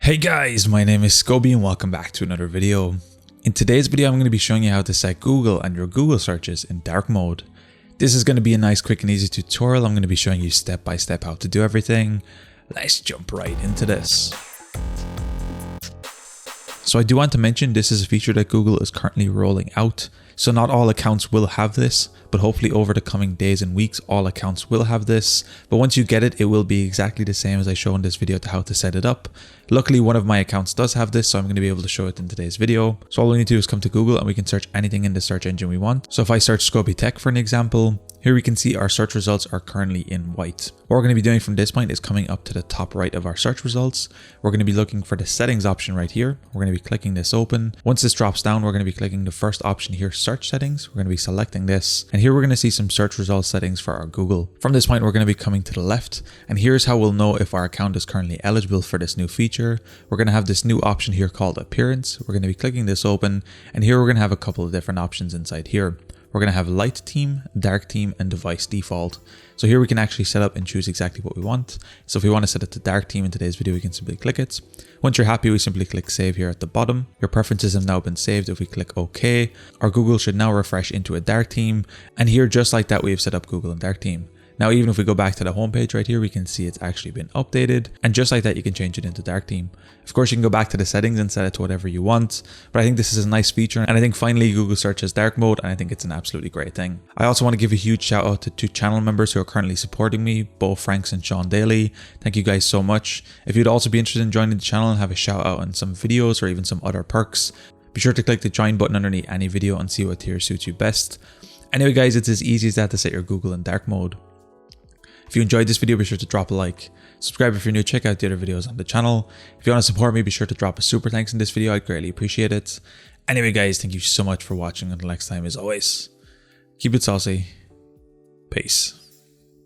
Hey guys, my name is Scoby and welcome back to another video. In today's video, I'm going to be showing you how to set Google and your Google searches in dark mode. This is going to be a nice, quick and easy tutorial. I'm going to be showing you step by step how to do everything. Let's jump right into this. So I do want to mention this is a feature that Google is currently rolling out. So not all accounts will have this, but hopefully over the coming days and weeks, all accounts will have this. But once you get it, it will be exactly the same as I show in this video to how to set it up. Luckily, one of my accounts does have this, so I'm going to be able to show it in today's video. So all we need to do is come to Google and we can search anything in the search engine we want. So if I search Scoby Tech for an example, here we can see our search results are currently in white. What we're going to be doing from this point is coming up to the top right of our search results. We're going to be looking for the settings option right here. We're going to be clicking this open. Once this drops down, we're going to be clicking the first option here, search settings. We're going to be selecting this. And here we're going to see some search results settings for our Google. From this point, we're going to be coming to the left. And here's how we'll know if our account is currently eligible for this new feature. We're going to have this new option here called appearance. We're going to be clicking this open. And here we're going to have a couple of different options inside here. We're going to have light theme, dark theme, and device default. So here we can actually set up and choose exactly what we want. So if we want to set it to dark theme in today's video, we can simply click it. Once you're happy, we simply click save here at the bottom. Your preferences have now been saved. If we click OK, our Google should now refresh into a dark theme. And here, just like that, we've set up Google in dark theme. Now, even if we go back to the homepage right here, we can see it's actually been updated. And just like that, you can change it into dark theme. Of course, you can go back to the settings and set it to whatever you want. But I think this is a nice feature. And I think finally Google Search has dark mode. And I think it's an absolutely great thing. I also want to give a huge shout out to two channel members who are currently supporting me, Bo Franks and Sean Daly. Thank you guys so much. If you'd also be interested in joining the channel and have a shout out on some videos or even some other perks, be sure to click the join button underneath any video and see what tier suits you best. Anyway, guys, it's as easy as that to set your Google in dark mode. If you enjoyed this video, be sure to drop a like. Subscribe if you're new, check out the other videos on the channel. If you want to support me, be sure to drop a super thanks in this video. I'd greatly appreciate it. Anyway, guys, thank you so much for watching. Until next time, as always, keep it saucy. Peace.